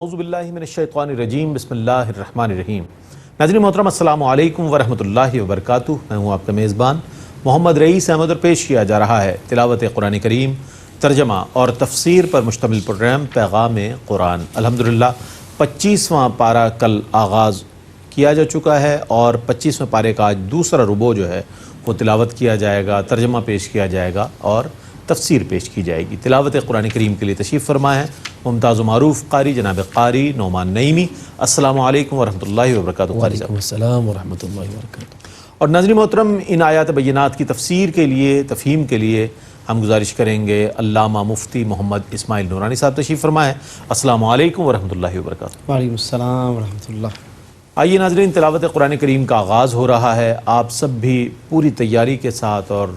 اعوذ باللہ من الشیطان الرجیم بسم اللہ الرحمن الرحیم۔ ناظرین محترم السلام علیکم ورحمۃ اللہ وبرکاتہ۔ میں ہوں آپ کا میزبان محمد رئیس احمد اور پیش کیا جا رہا ہے تلاوت قرآن کریم، ترجمہ اور تفسیر پر مشتمل پروگرام پیغام قرآن۔ الحمدللہ 25واں پارہ کل آغاز کیا جا چکا ہے اور 25ویں پارے کا آج دوسرا ربع جو ہے وہ تلاوت کیا جائے گا، ترجمہ پیش کیا جائے گا اور تفسیر پیش کی جائے گی۔ تلاوت قرآن کریم کے لیے تشریف فرما ہے ممتاز و معروف قاری جناب قاری نعمان نعیمی۔ السلام علیکم ورحمۃ اللہ وبرکاتہ۔ وعلیکم السلام ورحمۃ اللہ وبرکاتہ۔ اور ناظرین محترم، ان آیات بینات کی تفسیر کے لیے، تفہیم کے لیے ہم گزارش کریں گے علامہ مفتی محمد اسماعیل نورانی صاحب تشریف فرما ہے۔ السلام علیکم ورحمۃ اللہ وبرکاتہ۔ وعلیکم السلام ورحمۃ اللہ۔ آئیے ناظرین، تلاوت قرآن کریم کا آغاز ہو رہا ہے۔ آپ سب بھی پوری تیاری کے ساتھ اور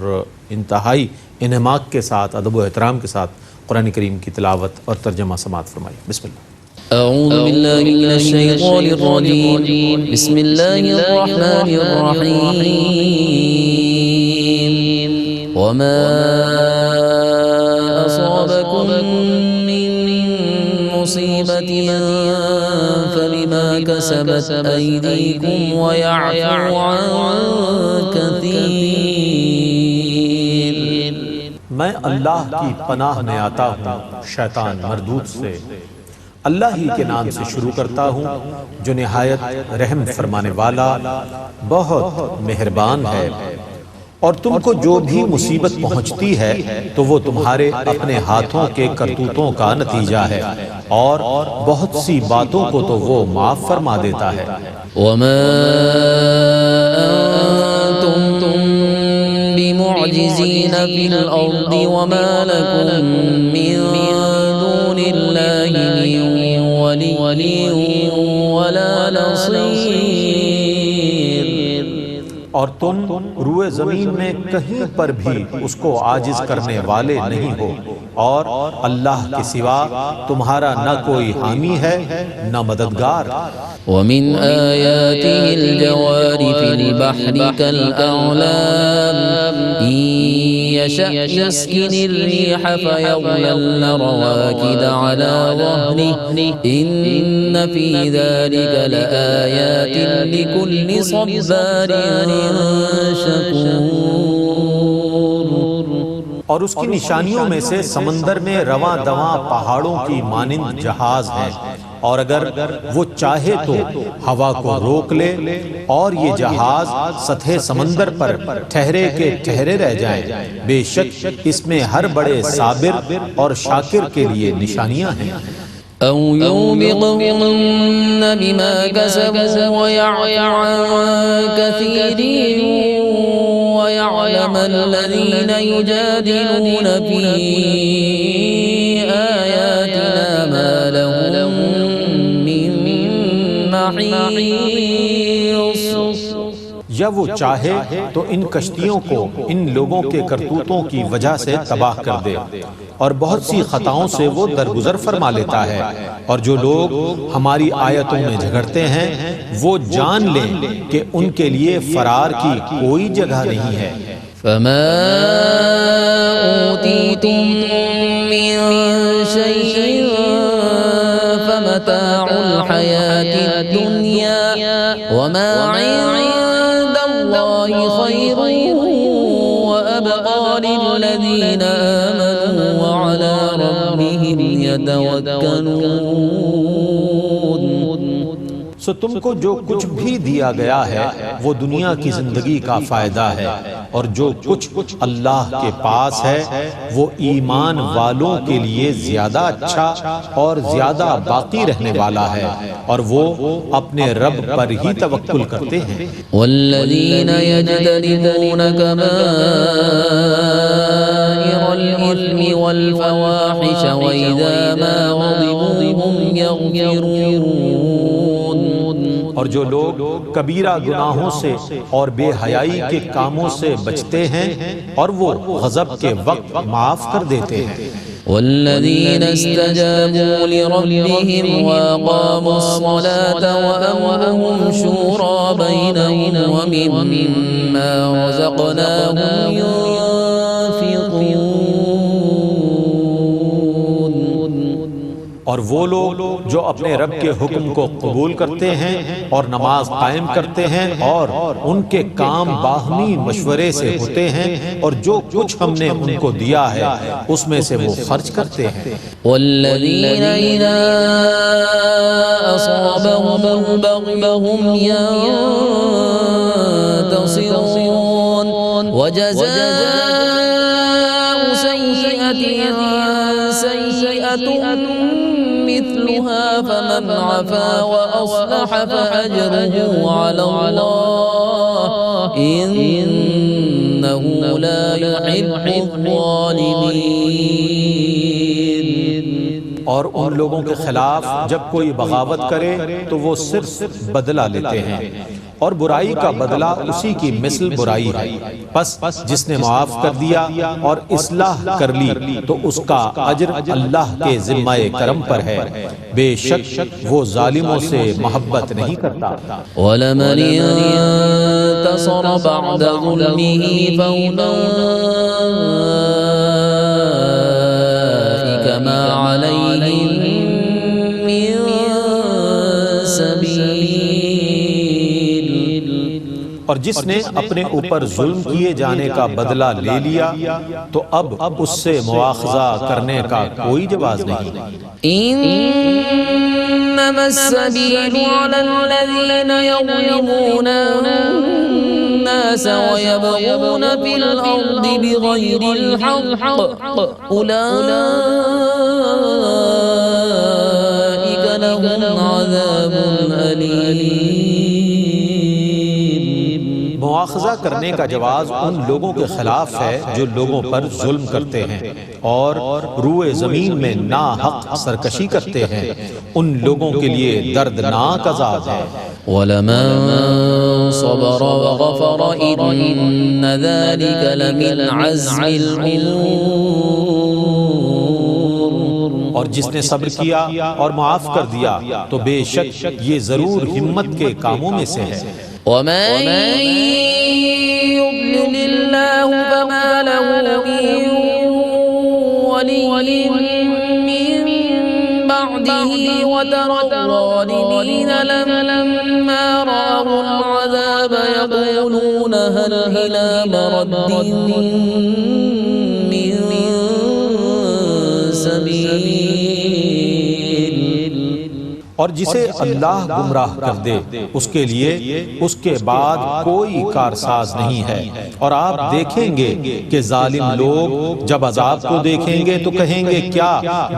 انتہائی انہماک کے ساتھ، ادب و احترام کے ساتھ قرآن کریم کی تلاوت اور ترجمہ سماعت فرمائیے۔ بسم اللہ۔ اعوذ باللہ من الشیطان الرجیم، بسم اللہ الرحمن الرحیم۔ وما اصابکم من مصیبت فبما کسبت ایدیکم ویعفو عن کثیر۔ میں اللہ کی پناہ میں آتا ہوں شیطان مردود سے۔ اللہ ہی کے نام سے شروع کرتا ہوں جو نہایت رحم فرمانے والا بہت مہربان ہے۔ اور تم کو جو بھی مصیبت پہنچتی ہے تو وہ تمہارے اپنے ہاتھوں کے کرتوتوں کا نتیجہ ہے، اور بہت سی باتوں کو تو وہ معاف فرما دیتا ہے۔ وما انتم بمعجزین فی الارض وما لکم من دون اللہ من ولی ولا نصیر۔ اور تم روئے زمین میں کہیں پر بھی اس کو عاجز کرنے والے نہیں ہو، اور اللہ کے سوا تمہارا نہ کوئی حامی ہے نہ مددگار۔ ومن آیاته الجوار في البحر كالأعلام إن يشأ يسكن الريح فيظللن رواكد على ظهره إن في ذلك لآيات لكل صبار شكور۔ اور اس کی نشانیوں میں سے سمندر میں رواں دواں پہاڑوں کی مانند جہاز ہے، اور اگر وہ چاہے تو ہوا کو روک لے اور یہ جہاز سطح سمندر پر ٹھہرے کے ٹھہرے رہ جائیں۔ بے شک اس میں ہر بڑے صابر اور شاکر کے لیے نشانیاں ہیں۔ أو يوبقهن بما كسبوا ويعفو عن كثير ويعلم الذين يجادلون في آياتنا ما لهم من محيص۔ یا وہ چاہے تو ان کشتیوں کو ان لوگوں کے کرتوتوں کی وجہ سے تباہ کر دے، اور بہت سی خطاؤں سے وہ درگزر فرما لیتا ہے۔ اور جو لوگ ہماری آیتوں میں جھگڑتے ہیں وہ جان لیں کہ ان کے لیے فرار کی کوئی جگہ نہیں ہے۔ فما أوتيتم من شيء فمتاع الحياة الدنيا وما عند الله خير وأبقى للذين آمنوا وعلى ربهم يتوكلون۔ سو تم کو جو کچھ بھی دیا گیا ہے وہ دنیا کی زندگی کا فائدہ ہے، اور جو کچھ اللہ کے پاس ہے وہ ایمان والوں کے لیے زیادہ اچھا اور زیادہ باقی رہنے والا ہے، اور وہ اپنے رب پر ہی توکل کرتے ہیں۔ والذین یجتنبون کبائر الإثم والفواحش وإذا ما غضبوا هم يغفرون۔ اور جو لوگ کبیرہ گناہوں سے اور بے حیائی کے کاموں سے بچتے ہیں اور وہ غضب کے وقت معاف کر دیتے ہیں۔ والذین استجابوا لربهم وأقاموا الصلاة وأمرهم شورى بينهم ومما رزقناهم ينفقون۔ اور وہ لوگ جو اپنے رب کے حکم کو قبول کرتے ہیں اور نماز قائم کرتے ہیں اور ان کے کام باہمی مشورے سے ہوتے ہیں اور جو کچھ ہم نے ان کو دیا ہے اس میں سے وہ خرچ کرتے ہیں۔ والذین اذا اصابهم البغي هم ينتصرون وجزاء سیئة سیئة مثلها فمن عفا وأصلح فأجره على الله إنه لا يحب الظالمين۔ اور ان لوگوں کے خلاف جب کوئی بغاوت کرے تو وہ صرف بدلہ لیتے ہیں اور برائی کا بدلہ اسی کی مثل برائی ہے، پس جس نے معاف کر دیا اور اصلاح کر لی تو اس کا اجر اللہ کے ذمہ کرم پر ہے، بے شک وہ ظالموں سے محبت نہیں کرتا۔ وَلَمَنِ انتصر بعد ظلمه فأولئك ما عليهم من سبيل۔ اور جس نے اپنے اوپر ظلم کیے جانے کا بدلہ لے لیا تو اب اس سے مواخذہ کرنے کا کوئی جواز نہیں۔ انما السبيل على الذين يظلمون الناس ويبغون في الارض بغير الحق اولئك لهم عذاب اليم۔ مواخذہ کرنے کا جواز ان لوگوں کے خلاف ہے جو لوگوں پر ظلم کرتے ہیں اور روئے زمین میں ناحق سرکشی کرتے ہیں، ان لوگوں کے لیے دردناک عذاب ہے۔ وَلَمَن صَبَرَ وَغَفَرَ إِنَّ ذَلِكَ لَمِنْ عَزْمِ الْأُمُورِ۔ اور جس نے صبر کیا اور معاف کر دیا تو بے شک یہ ضرور ہمت کے کاموں میں سے ہے۔ وَمَن يُضْلِلِ اللَّهُ فَمَا لَهُ مِن وَلِيٍّ مِّن بَعْدِهِ وَتَرَى الظَّالِمِينَ لَمَّا رَأَوُا الْعَذَابَ يَقُولُونَ هَلْ إِلَىٰ مَرَدٍّ مِّن سَبِيلٍ۔ اور جسے اللہ گمراہ کر دے اس کے لیے اس کے بعد کوئی کارساز نہیں ہے، اور آپ دیکھیں گے کہ ظالم لوگ جب عذاب کو دیکھیں گے تو کہیں گے کیا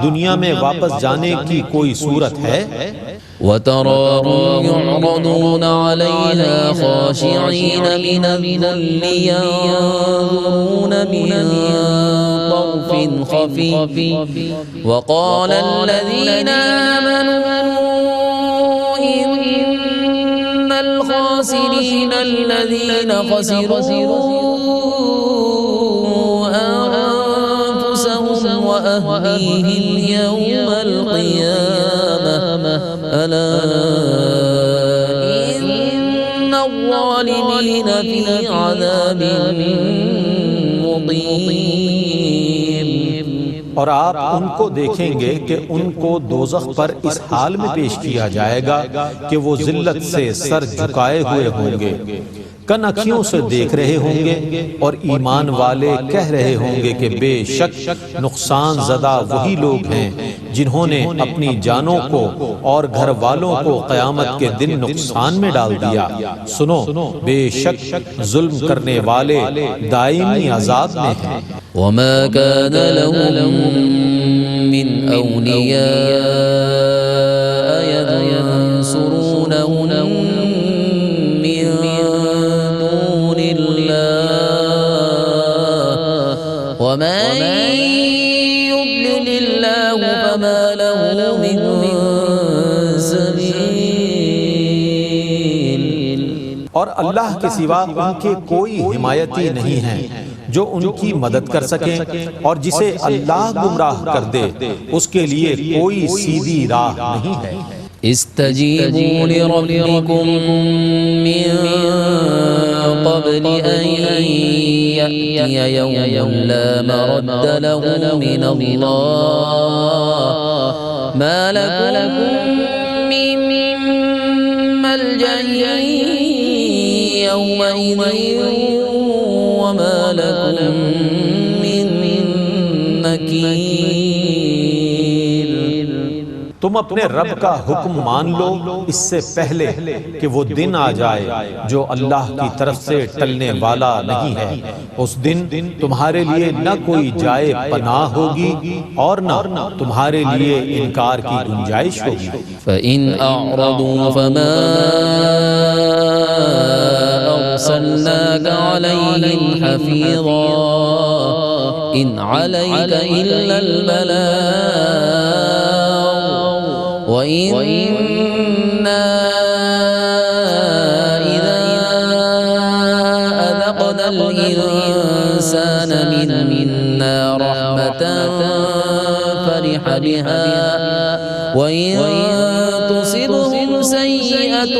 دنیا میں واپس جانے کی کوئی صورت ہے؟ وَتَرَاهُمْ يُعْرَضُونَ عَلَيْهَا خَاشِعِينَ مِنَ الذُّلِّ يَنظُرُونَ مِن طَرْفٍ خَفِيٍّ وَقَالَ الَّذِينَ آمَنُوا إِنَّ الْخَاسِرِينَ الَّذِينَ خَسِرُوا أَنفُسَهُمْ وَأَهْلِيهِمْ يَوْمَ الْقِيَامَةِ أَلَا إِنَّ الظَّالِمِينَ فِي عَذَابٍ مُقِيمٍ۔ اور آپ ان کو دیکھیں گے کہ ان کو دوزخ پر اس حال میں پیش کیا جائے گا کہ وہ ذلت سے سر جھکائے ہوئے ہوں گے، کن اکھیوں سے دیکھ رہے ہوں گے، اور ایمان والے کہہ رہے ہوں گے کہ بے شک نقصان زدہ وہی لوگ ہیں جنہوں نے اپنی جانوں کو اور گھر والوں کو قیامت کے دن نقصان میں ڈال دیا۔ سنو بے شک ظلم کرنے والے دائمی عذاب میں ہیں۔ وَمَا كَانَ لَهُم مِّنْ أَوْلِيَاءَ يَنصُرُونَهُم مِّن دُونِ اللَّهِ وَمَن يُضْلِلِ اللَّهُ فَمَا لَهُ مِن سَبِيلٍ۔ اور اللہ کے سوا ان کے کوئی حمایتی نہیں ہیں جو ان کی مدد کر سکیں، اور جسے اللہ گمراہ کر دے اس کے لیے کوئی سیدھی راہ نہیں ہے۔ استجیبوا لربکم من قبل ان یأتی یوم لا مرد له من اللہ ما لكم من ملجأ يومئذ وما لكم من نكير. تم اپنے رب کا حکم مان لو اس سے پہلے کہ وہ دن آ جائے جو اللہ کی طرف سے ٹلنے والا نہیں ہے. اس دن تمہارے لیے نہ کوئی جائے پناہ ہوگی اور نہ تمہارے لیے انکار کی گنجائش ہوگی. فإن أعرضوا فما أرسلناك عليهم حفيظا إن عليك إلا البلاغ وإنا إذا أذقنا الإنسان منا رحمة فرح بها وإن تصبهم سيئة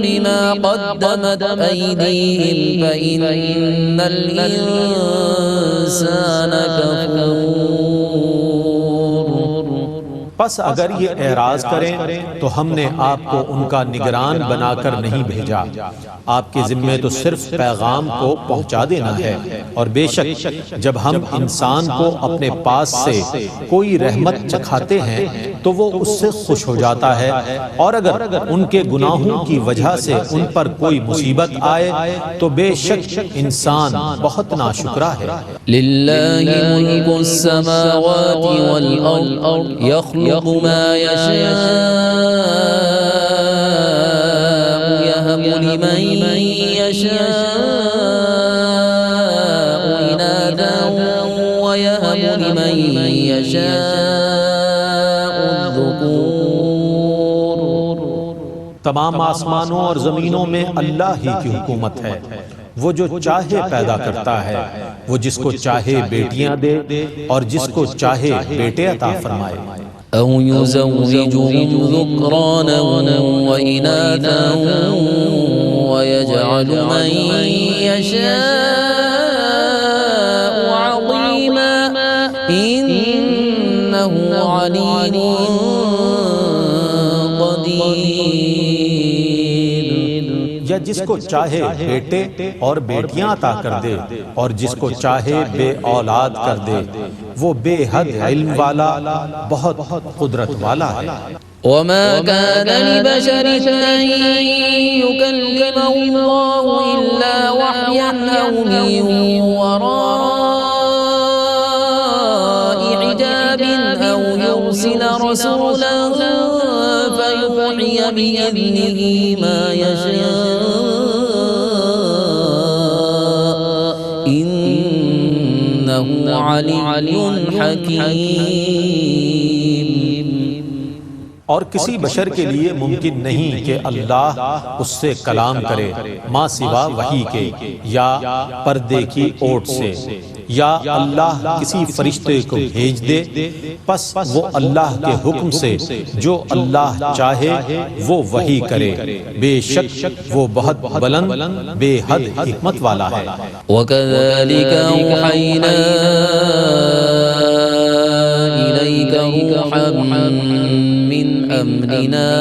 بما قدمت أيديهم فإن الإنسان كفور. پس اگر یہ اعراض کریں تو ہم نے آپ کو ان کا نگران بنا کر نہیں بھیجا. آپ کے ذمے تو صرف پیغام کو پہنچا دینا ہے، اور بے شک جب ہم انسان کو اپنے پاس سے کوئی رحمت چکھاتے ہیں تو وہ اس سے خوش ہو جاتا ہے، اور اگر ان کے گناہوں کی وجہ سے ان پر کوئی مصیبت آئے تو بے شک انسان بہت ناشکرا ہے. للہ ملک السماوات والارض يخلق ما يشاء يهب لمن يشاء إناثا ويهب لمن يشاء الذكور. تمام آسمانوں اور زمینوں میں اللہ ہی کی حکومت ہے. وہ جو چاہے پیدا کرتا ہے، وہ جس کو چاہے بیٹیاں دے اور جس کو چاہے بیٹے عطا فرمائے. أو يزوجهم ذكرانا وإناثا ويجعل من يشاء عقيما إنه عليم قدير. یا جس کو چاہے بیٹے اور بیٹیاں عطا کر دے اور جس کو چاہے بے اولاد کر دے، وہ بے حد علم والا بہت قدرت والا ہے. وما كان لبشر أن يكلمه الله إلا وحيا أو من وراء حجاب أو يرسل رسولا فيوحي بإذنه ما يشاء إنه علي حكيم. اور کسی بشر کے لیے ممکن نہیں کہ اللہ اس سے کلام کرے ماں سوا وحی کے یا پردے کی اوٹ سے، یا اللہ کسی فرشتے کو بھیج دے، پس وہ اللہ کے حکم سے جو اللہ چاہے وہ وحی کرے. بے شک وہ بہت بلند بے حد حکمت والا ہے. وَكَذَلِكَ أَوْحَيْنَا إِلَيْكَ رُوحًا مِّنْ أَمْرِنَا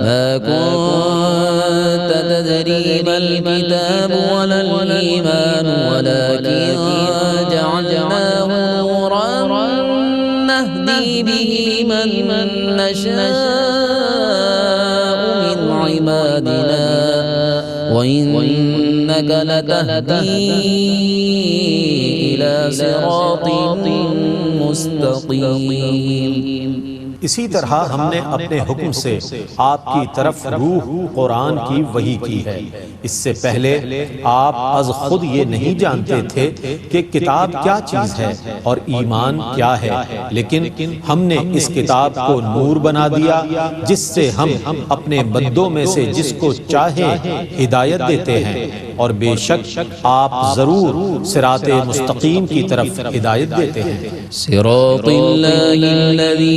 مَا كُنتَ تَدْرِي مَا الْكِتَابُ وَلَا الْإِيمَانُ وَلَكِنْ جَعَلْنَاهُ نُورًا نَهْدِي بِهِ مَن نَّشَاءُ مِنْ عِبَادِنَا وَإِنَّكَ لَتَهْدِي إِلَى صِرَاطٍ مُسْتَقِيمٍ. اسی طرح ہم نے اپنے حکم سے آپ کی طرف روح قرآن کی وحی کی ہے. اس سے پہلے آپ از خود یہ نہیں جانتے تھے کہ کتاب کیا چیز ہے اور ایمان کیا ہے، لیکن ہم نے اس کتاب کو نور بنا دیا جس سے ہم اپنے بندوں میں سے جس کو چاہے ہدایت دیتے ہیں، اور بے شک آپ ضرور صراط مستقیم کی طرف ہدایت دیتے ہیں. صراط اللہ الذی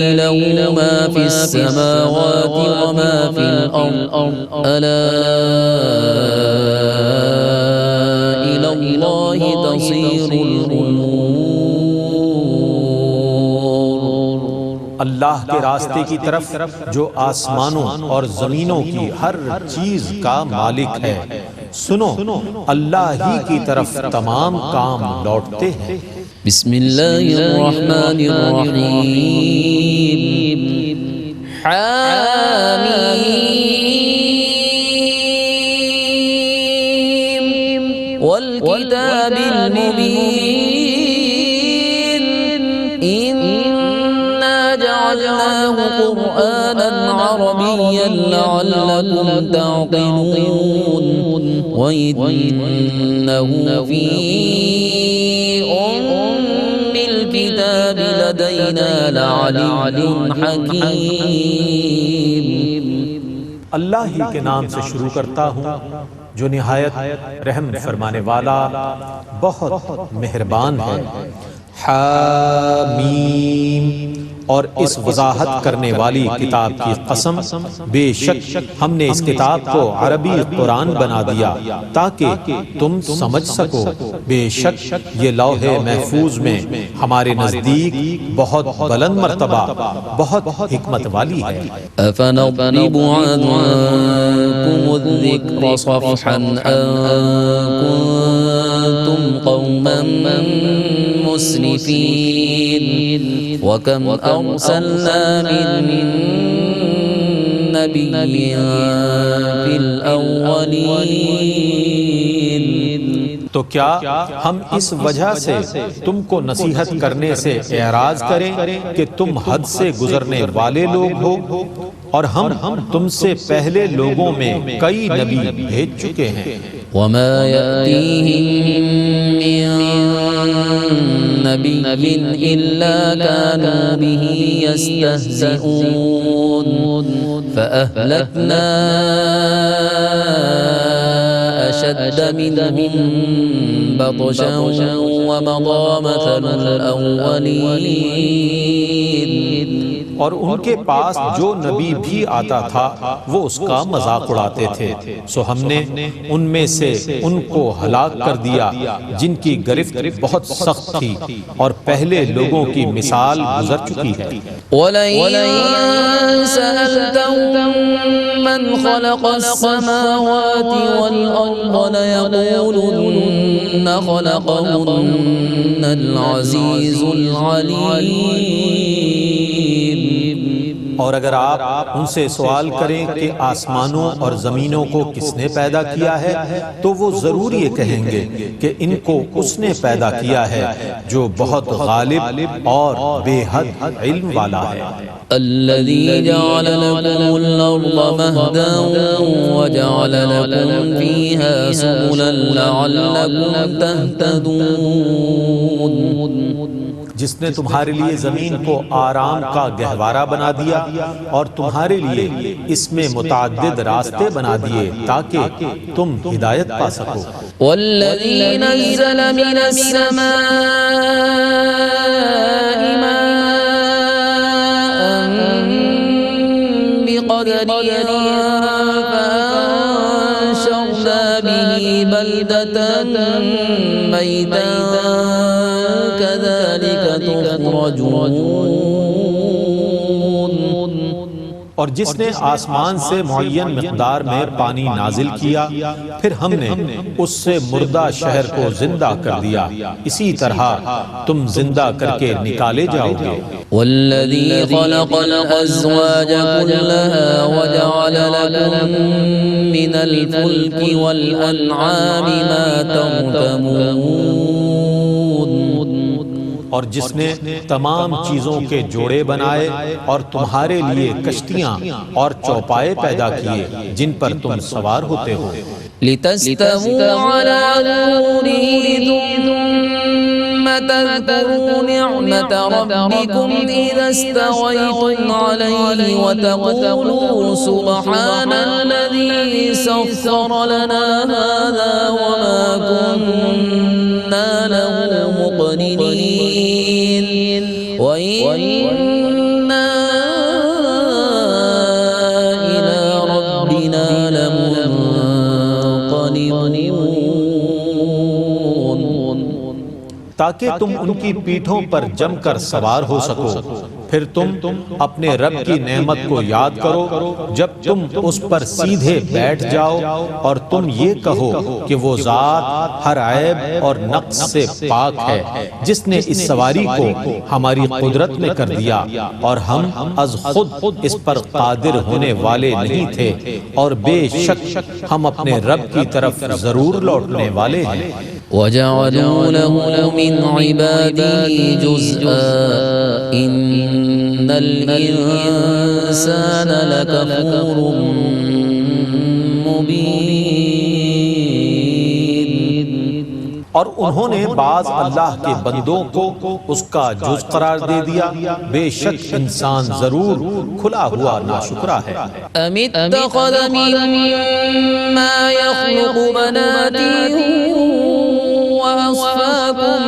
له ما فی السماوات وما فی الارض الا الى اللہ تصیر الامور. اللہ کے راستے کی طرف جو آسمانوں اور زمینوں کی ہر چیز کا مالک ہے۔ سنو، اللہ ہی کی طرف تمام کام لوٹتے ہیں۔ بسم اللہ الرحمن الرحیم حامیم والکتاب المبین انا جعلناه قرآنا عربیا لعلکم تعقلون وإنه في الكتاب لدينا لعلي حكيم۔ اللہ ہی کے نام سے شروع کرتا ہوں جو نہایت رحم فرمانے والا بہت مہربان ہے۔ حامیم، اور اس وضاحت کرنے والی کتاب کی قسم، بے شک ہم نے اس کتاب کو عربی قرآن بنا دیا تاکہ تم سمجھ سکو۔ بے شک یہ لوح محفوظ میں ہمارے نزدیک بہت بلند مرتبہ، بہت حکمت والی ہے۔ أفنضرب عنكم الذكر صفحا أن كنتم قوما مسرفين وكم أرسلنا من نبي في الأولين۔ تو کیا ہم اس وجہ سے تم کو نصیحت کرنے سے اعراض کریں کہ تم حد سے گزرنے والے لوگ ہو؟ اور ہم تم سے پہلے لوگوں میں کئی نبی بھیج چکے ہیں۔ وما يأتيهم من نبي إلا كانوا به يستهزئون فأهلكنا أشد منهم بطشا ومضى مثل الأولين۔ اور ان کے پاس جو نبی بھی آتا تھا وہ اس کا مذاق اڑاتے تھے، سو ہم نے ان میں سے ان کو ہلاک کر دیا جن کی گرفت بہت سخت تھی، اور پہلے لوگوں کی مثال گزر چکی ہے۔ وَلَئِن سَأَلْتَهُم مَّنْ خَلَقَ السَّمَاوَاتِ وَالْأَرْضَ لَيَقُولُنَّ خَلَقَهُنَّ الْعَزِيزُ الْعَلِيمُ۔ اور اگر آپ ان سے سوال کریں کہ آسمانوں اور زمینوں کو کس نے پیدا کیا ہے تو وہ ضرور یہ کہیں گے کہ ان کو اس نے پیدا کیا ہے جو بہت غالب اور بے حد علم والا ہے۔ الذي جعل لكم الأرض مهدا وجعل لكم فيها سبلا لعلكم تهتدون۔ جس نے تمہارے لیے زمین کو آرام کا گہوارہ بنا دیا اور تمہارے لیے اس میں متعدد راستے بنا دیے تاکہ تم ہدایت پا سکو۔ والذی نزل من السماء ماء بقدر فأنشرنا به بلدة میتا كذلك تخرجون۔ اور جس نے آسمان سے معین مقدار میں پانی نازل کیا پھر ہم نے اس سے مردہ شہر کو زندہ کر دیا، اسی طرح تم زندہ کر کے نکالے جاؤ گے۔ والذی خلق الازواج كلها وجعل لكم من الفلك والانعام ما تركبون۔ اور جس نے تمام چیزوں کے جوڑے بنائے اور تمہارے لیے کشتیاں اور چوپائے پیدا کیے جن پر تم سوار ہوتے ہو۔ لتستووا على ظهوره ثم تذكروا نعمة ربكم إذا استويتم عليه وتقولوا سبحان الذي سخر لنا هذا وما كنا له مقرنين وإنا إلى ربنا لمنقلبون۔ تاکہ تم ان کی پیٹھوں پر جم کر سوار ہو سکو، پھر تم اپنے رب کی نعمت کو یاد کرو جب تم اس پر سیدھے بیٹھ جاؤ اور تم یہ کہو کہ وہ ذات ہر عیب اور نقص سے پاک ہے جس نے اس سواری کو ہماری قدرت میں کر دیا اور ہم از خود اس پر قادر ہونے والے نہیں تھے اور بے شک ہم اپنے رب کی طرف ضرور لوٹنے والے ہیں۔ وَجَعَلُوا لَهُ مِنْ عِبَادِهِ جُزْءًا إِنَّ الْإِنسَانَ لَكَفُورٌ مُبِينٌ۔ اور انہوں نے بعض اللہ کے بندوں کو اس کا جز قرار دے دیا، بے شک انسان ضرور کھلا ہوا ناشکرا ہے۔ أَمِ اتَّخَذَ مِمَّا يَخْلُقُ بَنَاتٍ وَأَصْفَاكُمْ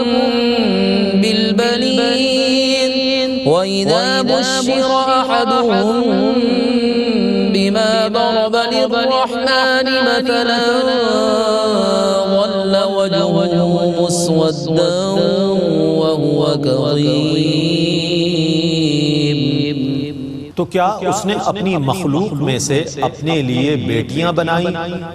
بِالْبَنِينَ وَإِذَا بُشِّرَ أَحَدُهُم بِمَا ضَرَبَ لِلرَّحْمَنِ مَثَلًا ظَلَّ وَجْهُهُ مُسْوَدًّا وَهُوَ كَظِيمٌ۔ تو کیا اس نے اپنی مخلوق میں سے اپنے لیے بیٹیاں بنائیں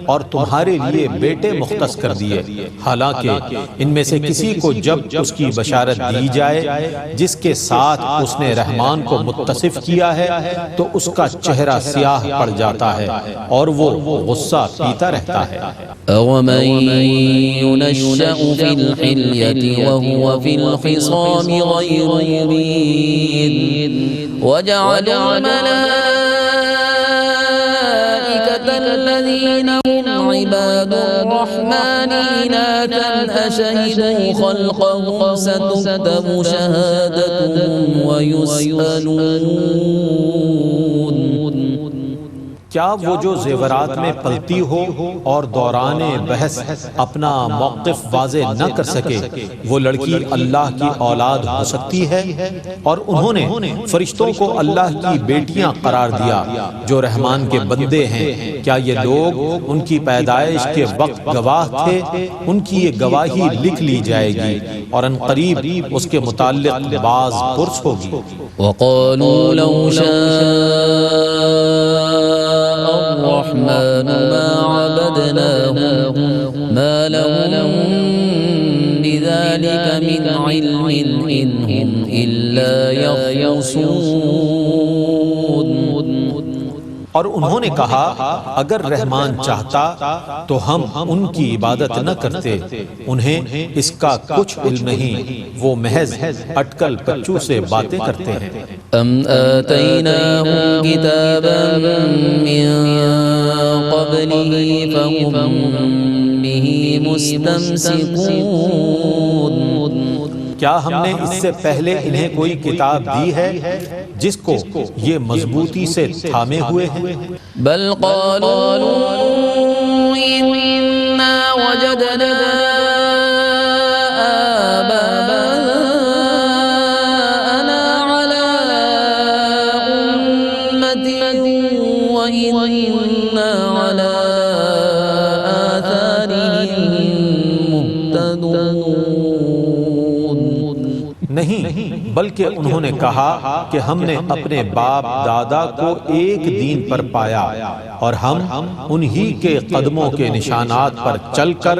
اور تمہارے لیے بیٹے مختص کر دیے، حالانکہ ان میں سے کسی کو جب اس کی بشارت دی جائے جس کے ساتھ اس نے رحمان کو متصف کیا ہے تو اس کا چہرہ سیاہ پڑ جاتا ہے اور وہ غصہ پیتا رہتا ہے۔ أَوَمَن يُنَشَّأُ فِي الْحِلْيَةِ وَهُوَ فِي الْخِصَامِ غَيْرُ مُبِينٍ وَجَعَلُوا الْمَلَائِكَةَ الَّذِينَ هُمْ عِبَادُ الرَّحْمَنِ إِنَاثًا أَشَهِدُوا خَلْقَهُمْ سَتُكْتَبُ شَهَادَتُهُمْ وَيُسْأَلُونَ۔ کیا وہ جو زیورات میں پلتی ہو اور دوران بحث اپنا موقف واضح نہ کر سکے وہ لڑکی اللہ کی اولاد ہو سکتی ہے؟ اور انہوں نے فرشتوں کو اللہ کی بیٹیاں قرار دیا جو رحمان کے بندے ہیں، کیا یہ لوگ ان کی پیدائش کے وقت گواہ تھے؟ ان کی یہ گواہی لکھ لی جائے گی اور ان قریب اس کے متعلق باز پرس ہوگی۔ وَقَالُوا لَوْ شَاءَ الرَّحْمَنُ مَا عَبَدْنَاهُمْ مَا لَهُم بِذَلِكَ مِنْ عِلْمٍ إِنْ هُمْ إِلَّا يَخْرُصُونَ۔ اور انہوں نے کہا اگر رحمان چاہتا تو ہم ان کی عبادت نہ کرتے، انہیں اس کا کچھ علم نہیں، وہ محض اٹکل پچو سے باتیں کرتے ہیں۔ أَمْ آتَيْنَاهُمْ كِتَابًا مِّن قَبْلِهِ فَهُمْ بِهِ مُسْتَمْسِكُونَ۔ کیا ہم نے اس سے پہلے انہیں کوئی کتاب دی ہے جس کو یہ مضبوطی سے تھامے ہوئے ہیں؟ بل قالوا إِنَّا وَجَدْنَا آبَاءَنَا عَلَىٰ أُمَّةٍ وَإِنَّا عَلَىٰ آثَارِهِم مُهْتَدُونَ۔ نہیں، بلکہ انہوں نے کہا کہ ہم نے اپنے باپ دادا کو ایک دین پر پایا اور ہم انہی کے قدموں کے نشانات پر چل کر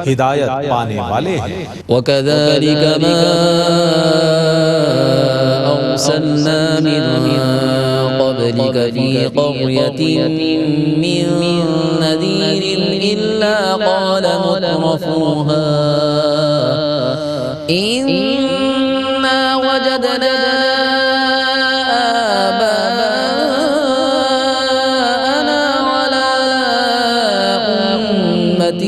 ہدایت پانے والے ہیں۔ وَكَذَلِكَ مَا أَرْسَلْنَا مِن قَبْلِكَ فِي قَرْيَةٍ مِّن نَّذِيرٍ إِلَّا قَالَ مُتْرَفُوهَا إِنَّا وَجَدْنَا آبَاءَنَا عَلَىٰ أُمَّةٍ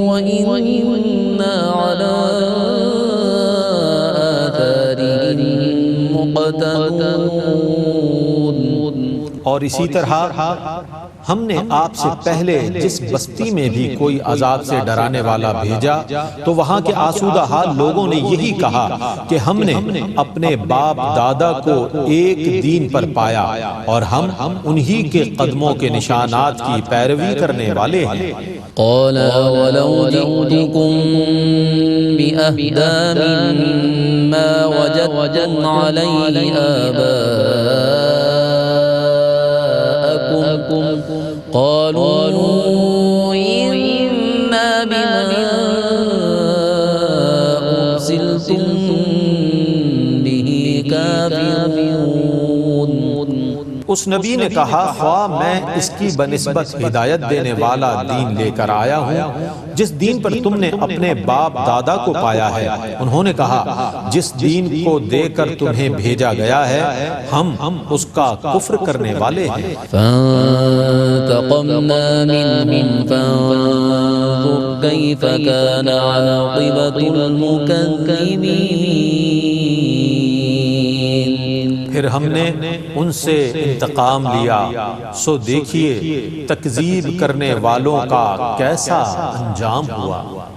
وَإِنَّا عَلَىٰ آثَارِهِم مُقْتَدُونَ۔ اور اسی طرح ہم نے آپ سے پہلے جس بستی میں بھی کوئی عذاب سے ڈرانے والا بھیجا تو وہاں کے آسودہ حال لوگوں نے یہی کہا کہ ہم نے اپنے باپ دادا کو ایک دین پر پایا اور ہم انہی کے قدموں کے نشانات کی پیروی کرنے والے ہیں۔ قَالَ وَلَوْ جِئْتُكُم بِأَهْدَىٰ ما وجدتم عليه آباءكم قالوا إنا بما أرسلتم به كافرون. اس نبی نے کہا خواہ میں اس کی بنسبت ہدایت دینے والا دین لے کر آیا ہوں جس دین پر تم نے اپنے باپ دادا کو پایا ہے. انہوں نے کہا جس دین کو دے کر تمہیں بھیجا گیا ہے ہم اس کا کفر کرنے والے ہیں. فانتقمنا منهم فانظر كيف كان عاقبة المكذبين. پھر ہم نے ان سے انتقام لیا سو دیکھیے تکذیب کرنے والوں کا کیسا انجام ہوا.